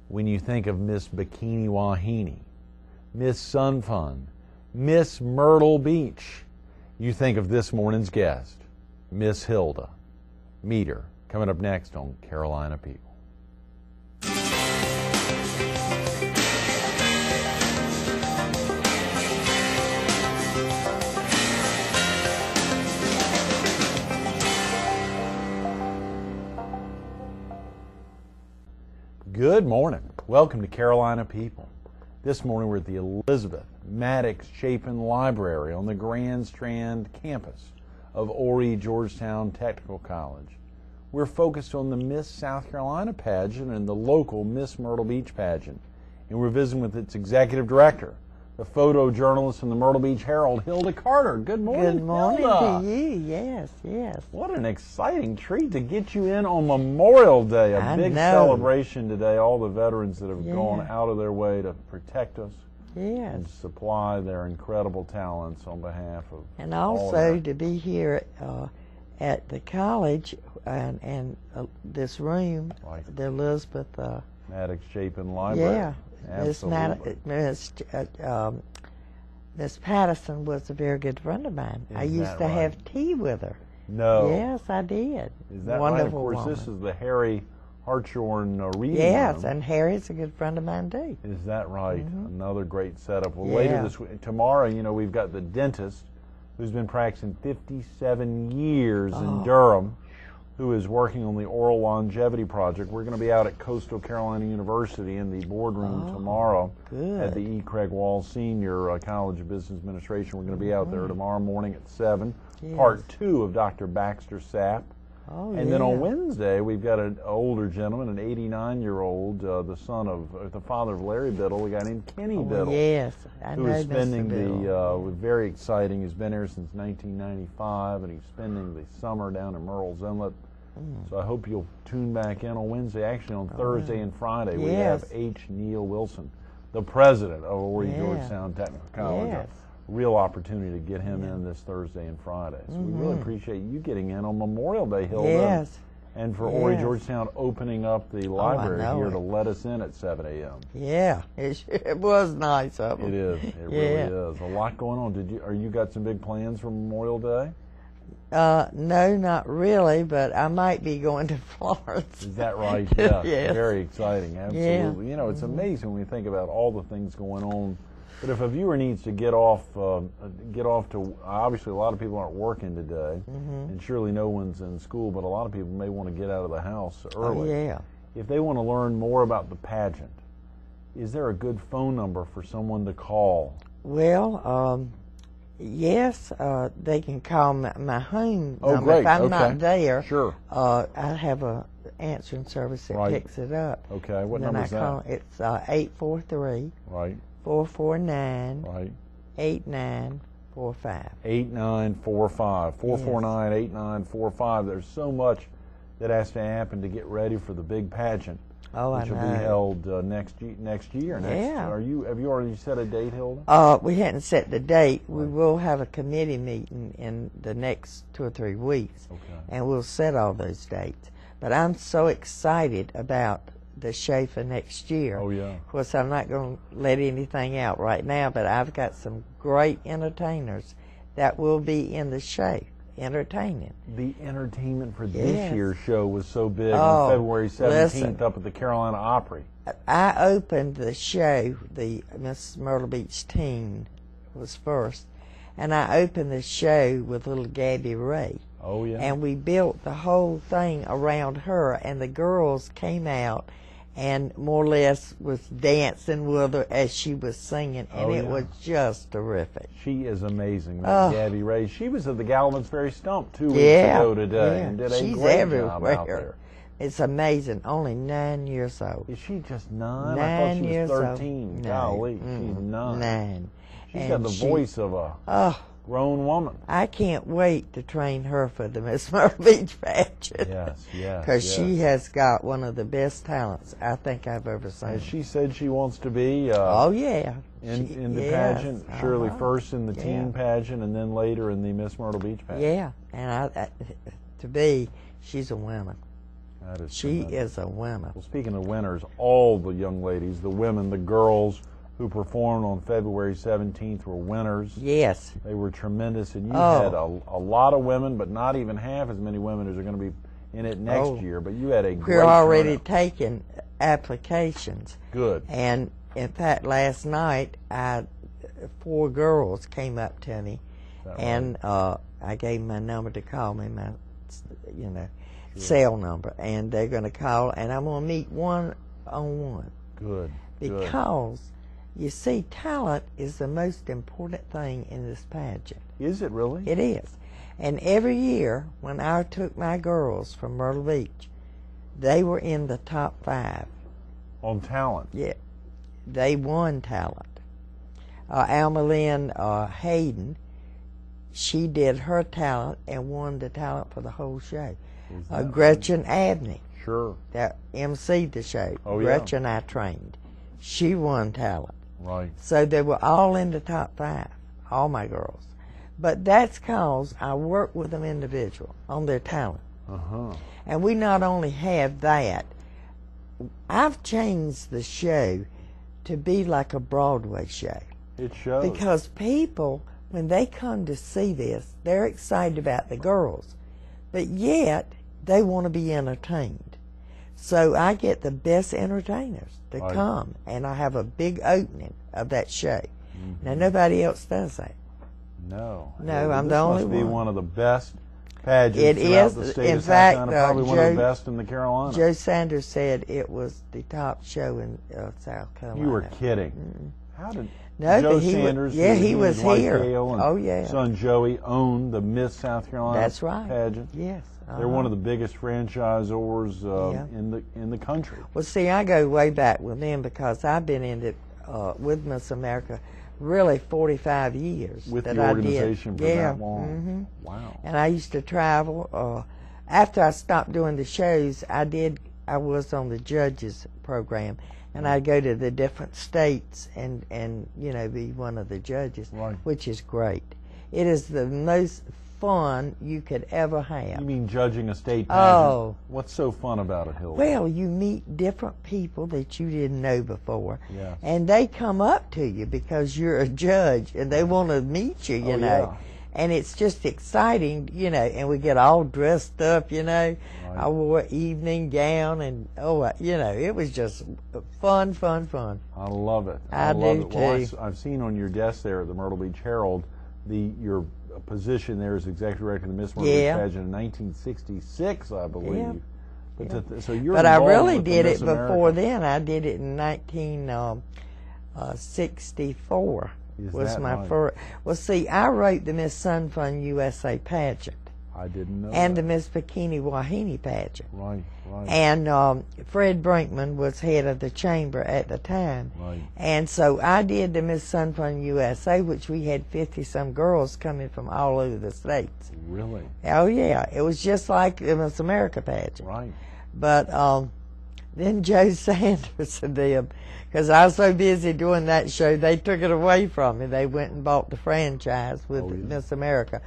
when you think of Miss Bikini Wahine, Miss Sun Fun, Miss Myrtle Beach, you think of this morning's guest, Miss Hilda. Meet her, coming up next on Carolina People. Good morning. Welcome to Carolina People. This morning we're at the Elizabeth Maddox Chapin Library on the Grand Strand campus of Horry Georgetown Technical College. We're focused on the Miss South Carolina pageant and the local Miss Myrtle Beach pageant. And we're visiting with its executive director, the photojournalist from the Myrtle Beach Herald, Hilda Carter. Good morning, Good morning Hilda. to you. Yes, yes. What an exciting treat to get you in on Memorial Day, a I big know. celebration today. All the veterans that have gone out of their way to protect us Yes. and supply their incredible talents on behalf of And all also of to be here at the college and this room, Right. the Elizabeth. Maddox Chapin Library. Yeah. Absolutely. Miss Patterson was a very good friend of mine. I Isn't used that to right? have tea with her. No. Yes, I did. Is that Wonderful right? Of course, woman. this is the Harry Hartshorn reading Yes, room. and Harry's a good friend of mine too. Is that right? Another great setup. Well, Yeah. later this week, tomorrow, we've got the dentist who's been practicing 57 years in Durham, who is working on the oral longevity project. We're going to be out at Coastal Carolina University in the boardroom tomorrow good. at the E. Craig Wall Senior College of Business Administration. We're going to be out there tomorrow morning at 7, Yes. part 2 of Dr. Baxter Sapp. Oh, And then on yeah. Wednesday, we've got an older gentleman, an 89-year-old, the father of Larry Biddle, a guy named Kenny Biddle, Yes, I who know is spending Mr. Biddle. very exciting. He's been here since 1995, and he's spending the summer down in Murrells Inlet. So I hope you'll tune back in on Wednesday. Actually, on Thursday and Friday, we have Yes. H. Neil Wilson, the president of Horry Yeah. Georgetown Technical College. Yes. A real opportunity to get him in this Thursday and Friday. So we really appreciate you getting in on Memorial Day, Hilda. Yes. And for Horry Yes. Georgetown opening up the library know here it. to let us in at 7 a.m. Yeah, it was nice of them. It is. It really is. A lot going on. Are you got some big plans for Memorial Day? No, not really, but I might be going to Florence. Is that right? Yeah. Yes. Very exciting. Absolutely. It's amazing when we think about all the things going on. But if a viewer needs to get off to, obviously a lot of people aren't working today, and surely no one's in school, but a lot of people may want to get out of the house early. Oh, yeah. If they want to learn more about the pageant, is there a good phone number for someone to call? Well, yes, they can call my home Oh, number. great. If I'm Okay. not there, Sure. I have a answering service that Right. picks it up. Okay. What And then number I is call, that? it's 843 Right. 449 Right. 8945. 8945 449 8945. There's so much that has to happen to get ready for the big pageant, Oh, I which will know. be held next year. Yeah. Have you already set a date, Hilda? We hadn't set the date. We will have a committee meeting in the next 2 or 3 weeks, Okay. and we'll set all those dates. But I'm so excited about the show for next year. Oh, yeah. Of course, I'm not going to let anything out right now, but I've got some great entertainers that will be in the show, entertaining. The entertainment for this Yes. year's show was so big Oh, on February 17th listen. up at the Carolina Opry. I opened the show, the Miss Myrtle Beach team was first, and I opened the show with little Gabby Ray. Oh, yeah. And we built the whole thing around her, and the girls came out and more or less was dancing with her as she was singing, and Oh, it yeah. was just terrific. She is amazing, Oh. Gabby Ray. She was at the Gallivan's Ferry Stump 2 weeks Yeah, ago today yeah. and did a She's great everywhere. job out there. It's amazing. Only 9 years old. Is she just 9? I thought 9 she years was old. 13. No. Golly, she's 9. 9. She's And got the she- voice of a Oh, grown woman. I can't wait to train her for the Miss Myrtle Beach pageant. Yes, yes. Because yes. she has got one of the best talents I think I've ever seen. Has she said she wants to be Oh, yeah. in the Yes, pageant? Surely uh-huh. first in the teen Yeah. pageant and then later in the Miss Myrtle Beach pageant. Yeah, and to be, she's a winner. That is She tremendous. is a winner. Well, speaking of winners, all the young ladies, the women, the girls who performed on February 17th were winners. Yes. They were tremendous, and you Oh. had a lot of women, but not even half as many women as are going to be in it next Oh. year. But you had a great We're already turnout. taking applications. Good. And in fact, last night, 4 girls came up to me, Is that and I gave them my number to call me, my, cell number, and they're going to call, and I'm going to meet one-on-one. Good. Because, you see, talent is the most important thing in this pageant. Is it really? It is. And every year, when I took my girls from Myrtle Beach, they were in the top 5. On talent. Yeah. They won talent. Alma Lynn Hayden, she did her talent and won the talent for the whole show. Is that Gretchen Abney, Sure. that emceed the show. Oh, yeah. Gretchen I trained. She won talent. Right. So they were all in the top 5, all my girls. But that's because I work with them individual on their talent. Uh-huh. And we not only have that, I've changed the show to be like a Broadway show. It shows. Because people, when they come to see this, they're excited about the girls. But yet, they want to be entertained. So I get the best entertainers to Right. come, and I have a big opening of that show. Mm-hmm. Now, nobody else does that. No. No, I'm This the only must be one. one of the best pageants It throughout is. the state In of South fact, Carolina. Probably one of the Joe- best in the Carolinas. Joe Sanders said it was the top show in South Carolina. You were kidding. How did No, Joe but he Sanders, yeah, who he and was his wife here. Gail and Oh, yeah. son Joey own the Miss South Carolina That's right. pageant? Yes. They're one of the biggest franchisors Yeah. in the country. Well, see, I go way back with them because I've been in it with Miss America really 45 years. With that the I organization did. for Yeah. that long. Mm-hmm. Wow. And I used to travel. After I stopped doing the shows, I was on the judges program, and I'd go to the different states and be one of the judges, Right. which is great. It is the most fun you could ever have. You mean judging a state pageant? Oh. What's so fun about it, Hilda? Well, you meet different people that you didn't know before, Yes. and they come up to you because you're a judge, and they want to meet you, you know. Yeah. And it's just exciting, and we get all dressed up, Right. I wore an evening gown, and, it was just fun. I love it. I love do, it. Well, too. I've seen on your desk there at the Myrtle Beach Herald, your position there as executive director of the Miss Myrtle Beach Yeah. pageant in 1966, I believe. Yeah. But Yeah. so you're But I involved really with the did Miss it before America. then. I did it in 1964. Is Was that my right? first. Well, see, I wrote the Miss Sun Fun USA pageant I didn't know and that. the Miss Bikini Wahine pageant. Right. And Fred Brinkman was head of the chamber at the time. Right. And so I did the Miss Sun Fun USA, which we had 50-some girls coming from all over the states. Really? Oh, yeah. It was just like the Miss America pageant. Right. But then Joe Sanders and them, because I was so busy doing that show, they took it away from me. They went and bought the franchise with Oh, yeah. Miss America,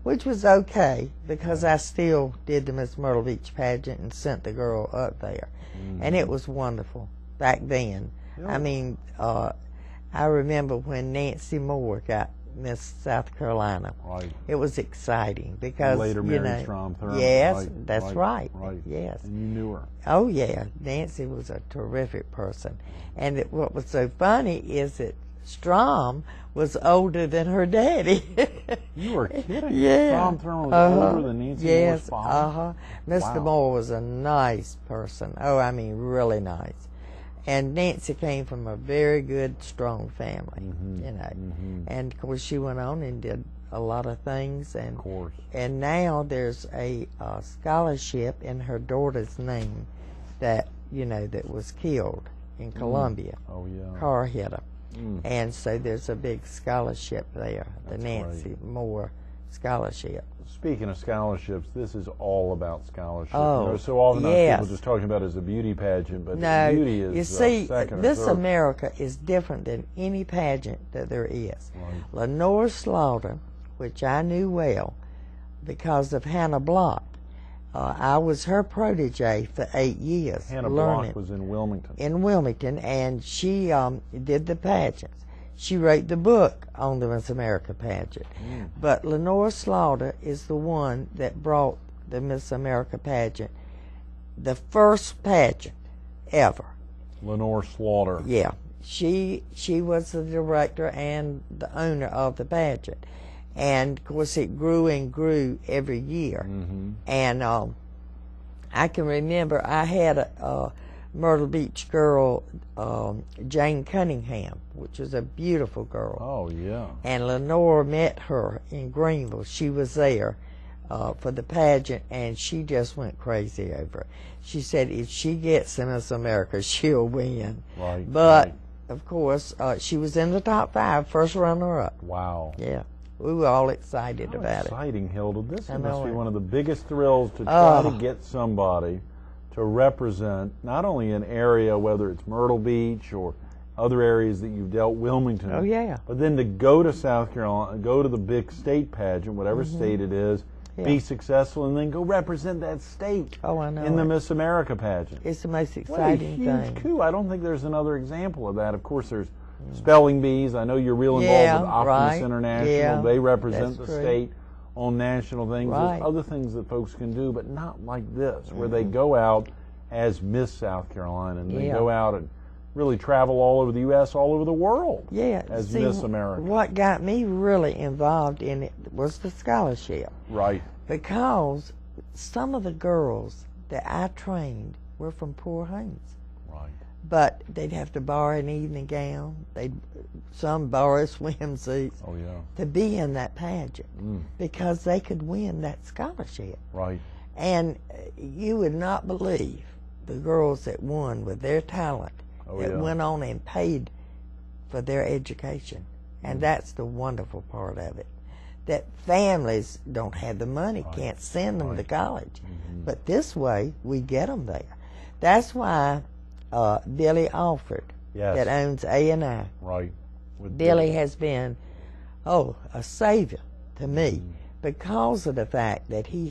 which was okay because I still did the Miss Myrtle Beach pageant and sent the girl up there. And it was wonderful back then. Yeah. I mean, I remember when Nancy Moore got Miss South Carolina. Right. It was exciting because, Later married Strom Thurmond. Yes, Right, that's right. Right. Yes. And you knew her. Oh, yeah. Nancy was a terrific person. And what was so funny is that Strom was older than her daddy. You were kidding. Yeah. Strom Thurmond was older than Nancy Moore's Yes, father. Mr. Wow. Moore was a nice person. Oh, I mean, really nice. And Nancy came from a very good, strong family, And, of course, she went on and did a lot of things. And, Of course. and now there's a scholarship in her daughter's name that, that was killed in Columbia. Oh, yeah. Car hit her. Mm. And so there's a big scholarship there, the That's Nancy Moore Scholarship. Speaking of scholarships, this is all about scholarships. Oh, So often yes. people just talking about it as a beauty pageant, but No, beauty is you see, second or this third. America is different than any pageant that there is. Right. Lenore Slaughter, which I knew well because of Hannah Block, I was her protege for 8 years. Hannah learning Block was in Wilmington. in Wilmington, and she did the pageants. She wrote the book on the Miss America pageant. But Lenore Slaughter is the one that brought the Miss America pageant, the first pageant ever. Lenore Slaughter. Yeah, she was the director and the owner of the pageant, and of course it grew and grew every year. And I can remember I had a Myrtle Beach girl, Jane Cunningham, which was a beautiful girl. Oh, yeah. And Lenore met her in Greenville. She was there for the pageant, and she just went crazy over it. She said if she gets in Miss America, she'll win. Right. But, right. of course, she was in the top 5, first runner-up. Wow. Yeah. We were all excited How about exciting, Hilda. This I must know be it. one of the biggest thrills to try to get somebody to represent not only an area, whether it's Myrtle Beach or other areas that you've dealt, Wilmington. Oh, yeah. But then to go to South Carolina, go to the big state pageant, whatever state it is, be successful, and then go represent that state Oh, I know in the it. Miss America pageant. It's the most What a exciting huge thing. coup. I don't think there's another example of that. Of course, there's spelling bees. I know you're real involved Yeah, with Optimus right. International. Yeah, They represent that's the true. state on national things. Right. There's other things that folks can do, but not like this, where they go out as Miss South Carolina, and they Yeah. go out and really travel all over the U.S., all over the world Yeah. as See, Miss America. what got me really involved in it was the scholarship. Right. Because some of the girls that I trained were from poor homes. Right. But they'd have to borrow an evening gown. Some borrow swimsuits Oh, yeah. to be in that pageant because they could win that scholarship. Right. And you would not believe the girls that won with their talent that yeah. went on and paid for their education. And that's the wonderful part of it. That families don't have the money, can't send them to college. But this way, we get them there. That's why Billy Alford, Yes. that owns A&I, Right. With Billy has been, a savior to me because of the fact that he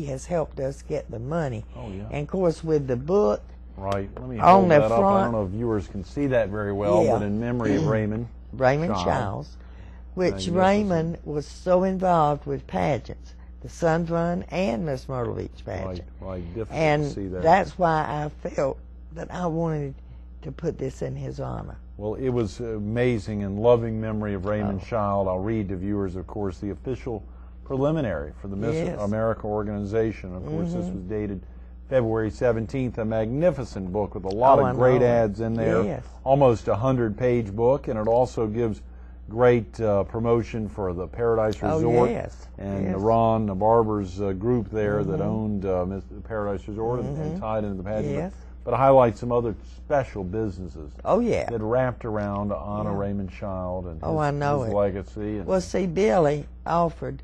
has helped us get the money. Oh, yeah. And of course, with the book, Right. Let me on hold the that up. I front- don't know if viewers can see that very well, Yeah. but in memory of Raymond Raymond Childs, which Magnificent. Raymond was so involved with pageants, the Sun Run and Miss Myrtle Beach Right, pageant. right. Difficult And to see that. that's why I felt that I wanted to put this in his honor. Well, it was amazing and loving memory of Oh. Raymond Child. I'll read to viewers, of course, the official preliminary for the Miss Yes. America organization. Of course, this was dated February 17th, a magnificent book with a lot Oh, I of great know. ads in there, Yes. almost a 100-page book, and it also gives great promotion for the Paradise Oh, Resort yes. and Yes. Ron Barber's group there that owned Paradise Resort and tied into the pageant. Yes. But highlight some other special businesses Oh, yeah. that wrapped around to honor Raymond Child and his, Oh, I know his it. legacy. And Well, see, Billy Alford,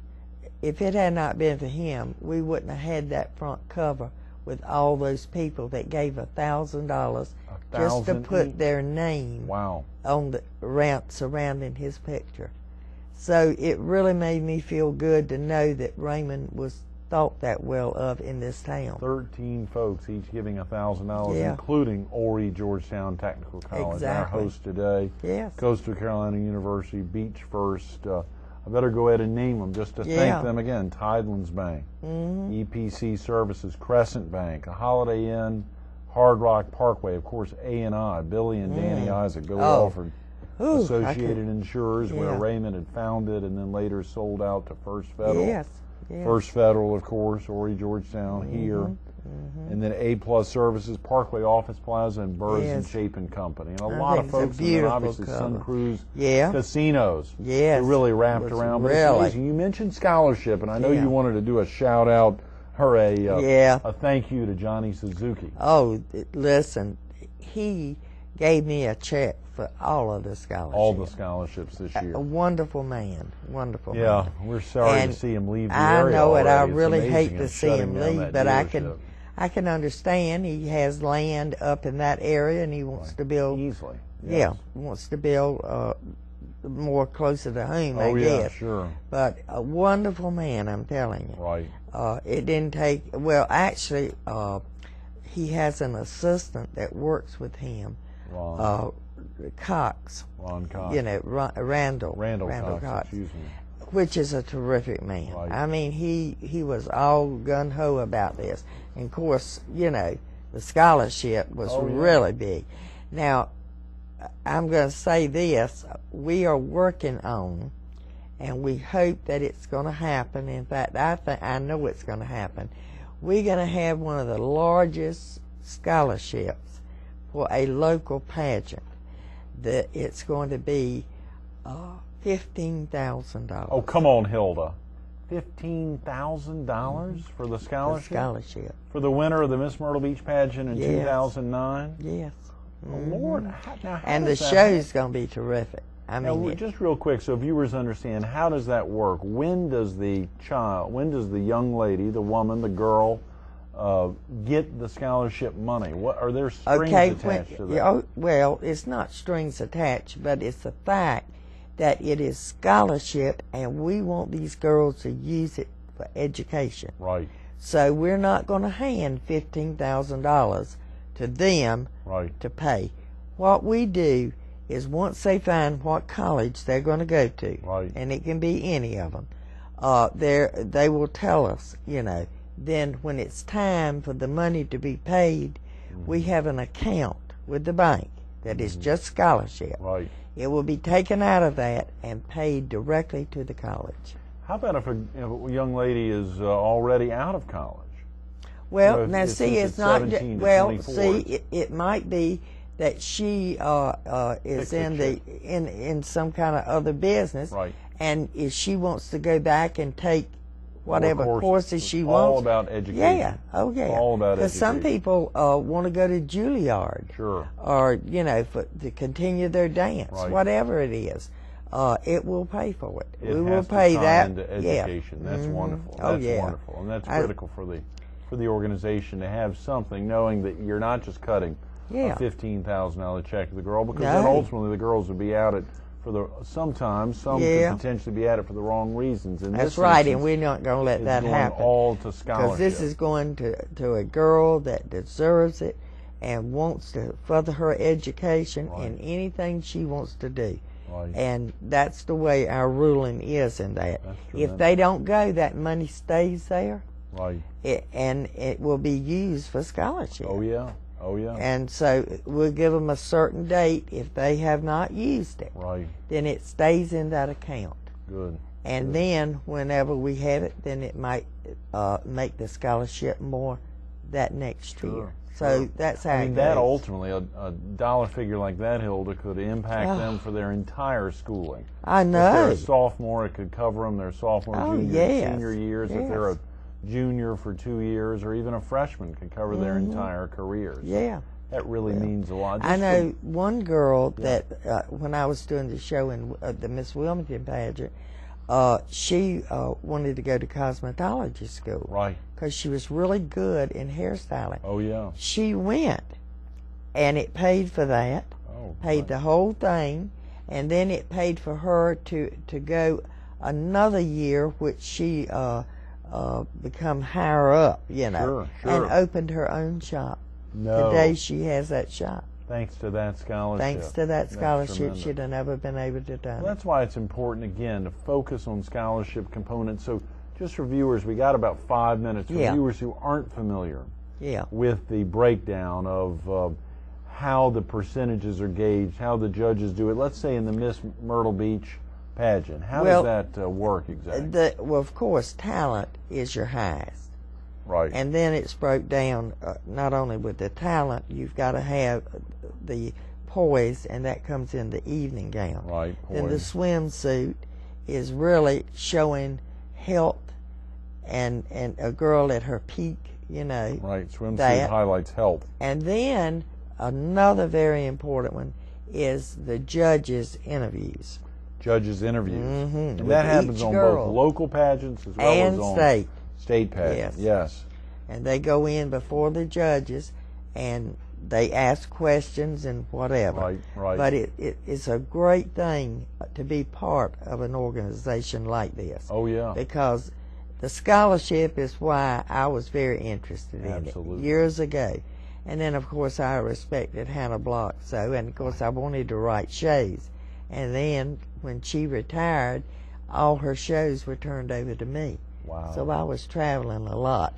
if it had not been for him, we wouldn't have had that front cover with all those people that gave $1,000 just to $1,000 put each? their name Wow. on the ramp surrounding his picture. So it really made me feel good to know that Raymond was thought that well of in this town. 13 folks, each giving $1,000, Yeah. including Horry Georgetown Technical College, Exactly. our host today. Yes. Coastal Carolina University, Beach First. I better go ahead and name them just to Yeah. thank them again. Tidelands Bank, EPC Services, Crescent Bank, a Holiday Inn, Hard Rock Parkway, of course, A&I, Billy and Danny Isaac, Billy Oh. Alford, Ooh, I Associated could- Insurers, where yeah. Raymond had founded and then later sold out to First Federal. Yes. Yes. First Federal, of course, Horry Georgetown here. And then A+ Services, Parkway Office Plaza, and Burrs and Yes. Chapin Company. And a I lot think of it's a folks, and then beautiful obviously Sun cover. Cruise Yeah. Casinos. Yes. It really wrapped Was around. But it's really. amazing. You mentioned scholarship, and I know Yeah. you wanted to do a shout out, or Yeah. a thank you to Johnny Suzuki. Oh, listen, he gave me a check for all of the scholarships. All the scholarships this year. A wonderful man, wonderful Yeah, man. we're sorry And to see him leave the I area know it. I already. It's really amazing hate him to see shutting him down leave, that but dealership. I can understand. He has land up in that area, and he wants to build. Easily. Yeah, Yes. wants to build more closer to home, I Oh, yeah, guess. sure. But a wonderful man, I'm telling you. Right. It didn't take, well, actually, he has an assistant that works with him, Ron Cox. Cox. You know, Randall Cox, excuse me. which is a terrific man. Right. I mean, he was all gung-ho about this. And, of course, you know, the scholarship was really big. Now, I'm going to say this. We are working on, and we hope that it's going to happen. In fact, I know it's going to happen. We're going to have one of the largest scholarships for a local pageant. It's going to be $15,000. Oh, come on, Hilda. $15,000 for the scholarship? Scholarship. For the winner of the Miss Myrtle Beach pageant in 2009? Yes. Oh, Lord. Now, how And the does that show's going to be terrific. I mean, Now, just real quick, so viewers understand, how does that work? When does the young lady, the woman, the girl, get the scholarship money? What are there strings attached to that? Well, it's not strings attached, but it's the fact that it is scholarship, and we want these girls to use it for education. Right. So we're not going to hand $15,000 to them to pay. What we do is once they find what college they're going to go to, and it can be any of them, they will tell us, you know. Then when it's time for the money to be paid, we have an account with the bank that is just scholarship. Right. It will be taken out of that and paid directly to the college. How about if a young lady is already out of college? Well, So now see, it's not. 17 to Well, 24. see, it might be that she is in some kind of other business, Right. and if she wants to go back and take whatever More courses she It's wants. all about education. Yeah, oh yeah. All about Because some education. people want to go to Juilliard, Sure. or you know, to continue their dance, Right. whatever it is. It will pay for it. It We will has to pay tie that. into education. Yeah. That's Mhm. wonderful. Oh, That's yeah. wonderful, and that's critical for the organization to have something, knowing that you're not just cutting a $15,000 check to the girl, because then ultimately the girls would be at it for sometimes some could potentially be at it for the wrong reasons. In That's this right, instance, and we're not going to let it's that going happen. all to scholarship. Because this is going to a girl that deserves it and wants to further her education in anything she wants to do. Right. And that's the way our ruling is in that. That's If tremendous. they don't go, that money stays there, Right. and it will be used for scholarship. Oh yeah. Oh yeah. And so we'll give them a certain date. If they have not used it, Right. then it stays in that account. Good. And then whenever we have it, then it might make the scholarship more that next year. So that's how I mean, it that goes. ultimately, a dollar figure like that, Hilda, could impact them for their entire schooling. I If know. they're a sophomore, it could cover them their sophomore, junior, yes. senior years. If they're a junior for 2 years, or even a freshman, could cover their entire careers. Yeah. That really means a lot. I Just know one girl that when I was doing the show in the Miss Wilmington pageant, she wanted to go to cosmetology school. Right. Because she was really good in hairstyling. Oh yeah. She went, and it paid for that. Oh. Paid the whole thing, and then it paid for her to go another year, which she become higher up, you know, and opened her own shop. No. Today she has that shop. Thanks to that scholarship. Thanks to that scholarship, tremendous. she'd have never been able to do Well, it. that's why it's important, again, to focus on scholarship components. So just for viewers, we got about 5 minutes. For viewers who aren't familiar with the breakdown of how the percentages are gauged, how the judges do it, let's say in the Miss Myrtle Beach pageant, how does that work exactly? Well, of course, talent is your highest. Right. And then it's broke down not only with the talent, you've got to have the poise, and that comes in the evening gown. Right, Then the poise. swimsuit is really showing health and a girl at her peak, you know. Right, swimsuit highlights health. And then another very important one is the judges' interviews. Judges' interviews. Mm-hmm. And that happens on both local pageants as well as on state pageants. Yes. And they go in before the judges, and they ask questions and whatever. Right, right. But it's a great thing to be part of an organization like this. Oh, yeah. Because the scholarship is why I was very interested in Absolutely. it years ago. And then, of course, I respected Hannah Block so, and of course I wanted to write shows. And then when she retired, all her shows were turned over to me. Wow. So I was traveling a lot.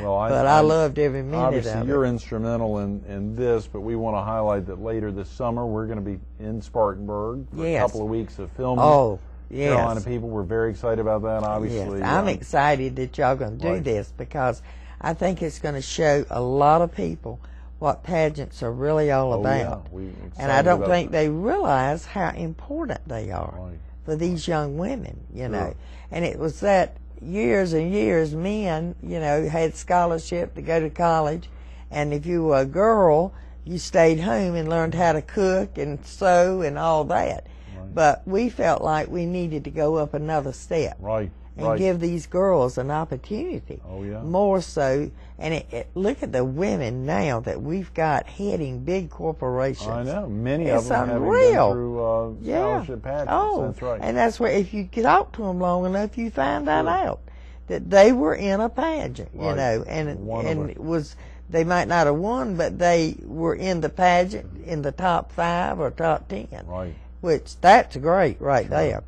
Well, I loved every minute obviously of it. you're instrumental in this, but we want to highlight that later this summer we're going to be in Spartanburg for a couple of weeks of filming. Oh, yes. Carolina people, we're very excited about that, obviously. Yes, I'm excited that y'all going to do this because I think it's going to show a lot of people what pageants are really all about. Yeah. And I don't think they realize how important they are Right. for these young women, you know. Sure. And it was that years and years men, you know, had scholarship to go to college, and if you were a girl, you stayed home and learned how to cook and sew and all that. Right. But we felt like we needed to go up another step Right. and Right. give these girls an opportunity. Oh, yeah. More so, and look at the women now that we've got heading big corporations. I know. Many It's of them have unreal. been through scholarship pageants. Oh, That's right. and that's where if you talk to them long enough, you find that out that they were in a pageant, you Right. know, and it was they might not have won, but they were in the pageant in the top 5 or top 10. Right. Which that's great right there.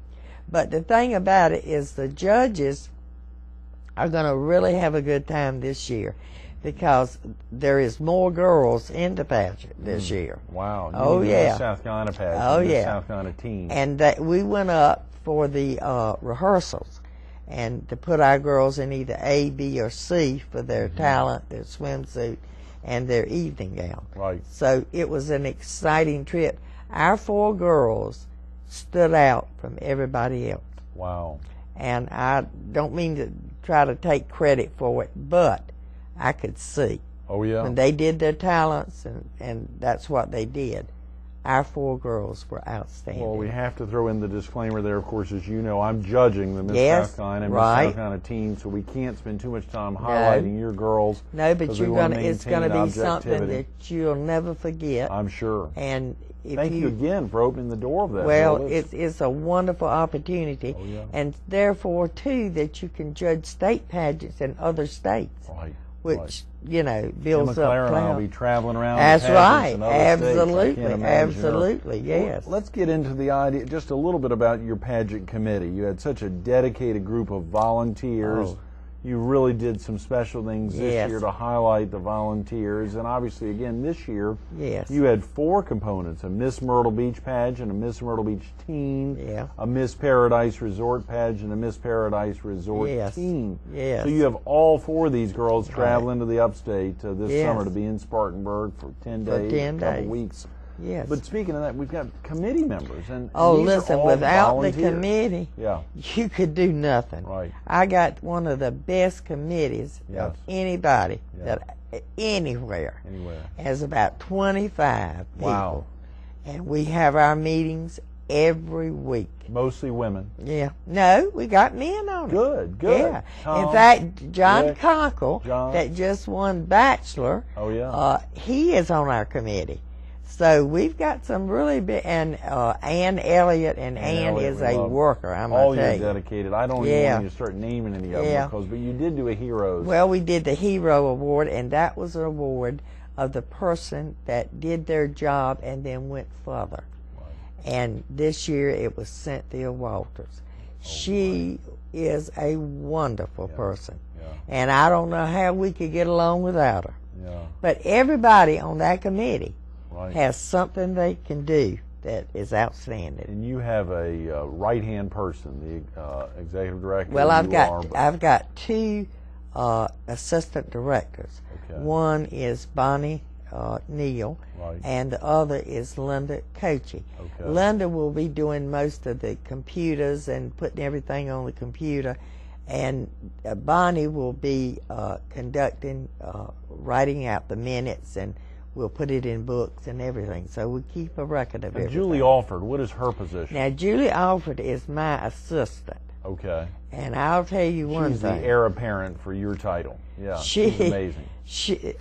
But the thing about it is the judges are going to really have a good time this year because there is more girls in the pageant this year. Wow. You Oh, mean yeah. the South Carolina pageant. Oh, the yeah. South Carolina team. And we went up for the rehearsals and to put our girls in either A, B, or C for their talent, their swimsuit, and their evening gown. Right. So it was an exciting trip. Our 4 girls stood out from everybody else. Wow. And I don't mean to try to take credit for it, but I could see Oh, yeah. when they did their talents, and that's what they did. Our 4 girls were outstanding. Well, we have to throw in the disclaimer there, of course, as you know, I'm judging the Miss Yes, South Carolina and right. Miss South Carolina team, so we can't spend too much time highlighting your girls. No, but 'cause we wanna it's gonna maintain be something objectivity. that you'll never forget. I'm sure. And if Thank you again for opening the door of that. well, Bill. it's a wonderful opportunity, Oh, yeah. and therefore too that you can judge state pageants in other states, Right. which you know builds Emma up. Claire and I will clout. be traveling around. That's the pageants right. in other states. I Absolutely. can't imagine her. Absolutely. Yes. Well, let's get into the idea, just a little bit about your pageant committee. You had such a dedicated group of volunteers. Oh. You really did some special things this Yes. year to highlight the volunteers. And obviously, again, this year, Yes. you had 4 components: a Miss Myrtle Beach pageant, a Miss Myrtle Beach teen, Yeah. a Miss Paradise Resort pageant, a Miss Paradise Resort Yes. teen. Yes. So you have all 4 of these girls traveling to the upstate this Yes. summer to be in Spartanburg for 10 For days, 10 a couple days. weeks. Yes. But speaking of that, we've got committee members, and Oh, these are listen, all without the volunteers. committee, Yeah. you could do nothing. Right. I got one of the best committees Yes. of anybody Yeah. that anywhere. Anywhere. Has about 25 people. Wow. And we have our meetings every week. Mostly women. Yeah. No, we got men on it. Good, good. Yeah. Tom, In fact, John Rick, Cockle, John. that just won Bachelor, Oh, yeah. he is on our committee. So we've got some really big, and Ann Elliott, and Ann Elliott, is we a love worker, I'm all going to you're tell you. dedicated. I don't even Yeah. want you to start naming any of Yeah. them, but you did do a heroes. Well, we did the Hero Award, and that was an award of the person that did their job and then went further. And this year it was Cynthia Walters. She is a wonderful person. Yeah. And I don't know how we could get along without her. Yeah. But everybody on that committee Right. has something they can do that is outstanding. And you have a right-hand person, the executive director. Well, I've you are, got 2 assistant directors. Okay. One is Bonnie Neal, Right. and the other is Linda Kochi. Okay. Linda will be doing most of the computers and putting everything on the computer, and Bonnie will be conducting, writing out the minutes, and we'll put it in books and everything. So we keep a record of And everything. Julie Alford, what is her position? Now, Julie Alford is my assistant. Okay. And I'll tell you one She's the thing. heir apparent for your title. Yeah, she's amazing.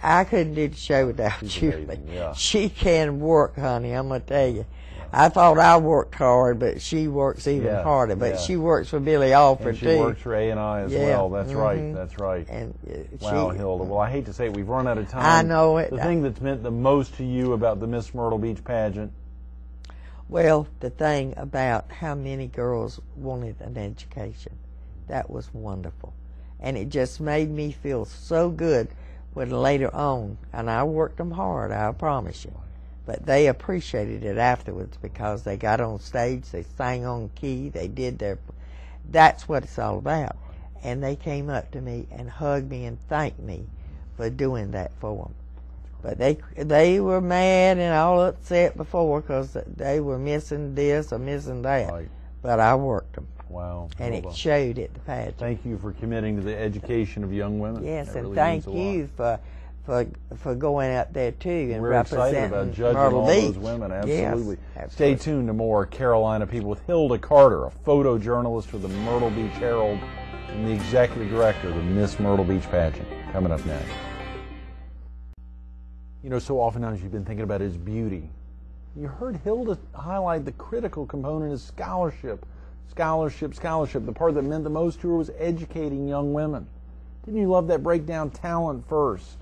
I couldn't do the show without She's Julie. amazing, yeah. She can work, honey, I'm going to tell you. I thought I worked hard, but she works even harder. But she works for Billy Alford, and she too. works for A&I as well. That's right. That's right. And wow, Hilda. Well, I hate to say it, we've run out of time. I know it. The thing that's meant the most to you about the Miss Myrtle Beach pageant? Well, the thing about how many girls wanted an education, that was wonderful. And it just made me feel so good when later on, and I worked them hard, I promise you, but they appreciated it afterwards because they got on stage, they sang on key, they did that's what it's all about. And they came up to me and hugged me and thanked me for doing that for them. But they were mad and all upset before because they were missing this or missing that. Right. But I worked them. Wow. And it showed at the pageant. Thank you for committing to the education of young women. Yes, that and really thank means a lot. you for going up there too and We're representing excited about judging Myrtle all Beach. those women. Absolutely. Yes, Stay tuned to more Carolina People with Hilda Carter, a photojournalist for the Myrtle Beach Herald and the executive director of the Miss Myrtle Beach pageant. Coming up next. You know, so oftentimes you've been thinking about his beauty. You heard Hilda highlight the critical component is scholarship. Scholarship. The part that meant the most to her was educating young women. Didn't you love that breakdown? Talent first.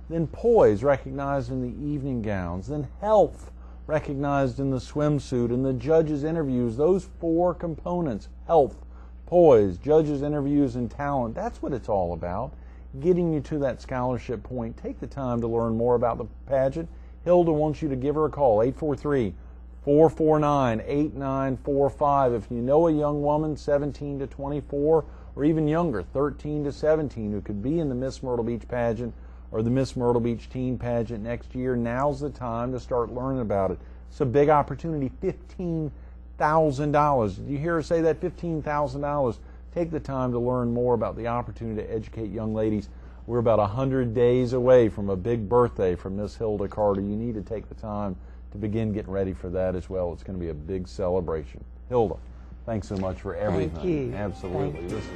Then poise, recognized in the evening gowns. Then health, recognized in the swimsuit. And the judges' interviews, those four components, health, poise, judges' interviews, and talent, that's what it's all about. Getting you to that scholarship point. Take the time to learn more about the pageant. Hilda wants you to give her a call, 843-449-8945. If you know a young woman, 17 to 24, or even younger, 13 to 17, who could be in the Miss Myrtle Beach pageant or the Miss Myrtle Beach teen pageant next year, now's the time to start learning about it. It's a big opportunity, $15,000. Did you hear her say that? $15,000. Take the time to learn more about the opportunity to educate young ladies. We're about 100 days away from a big birthday for Miss Hilda Carter. You need to take the time to begin getting ready for that as well. It's going to be a big celebration. Hilda, thanks so much for everything. Thank you. Absolutely. Thank you. This is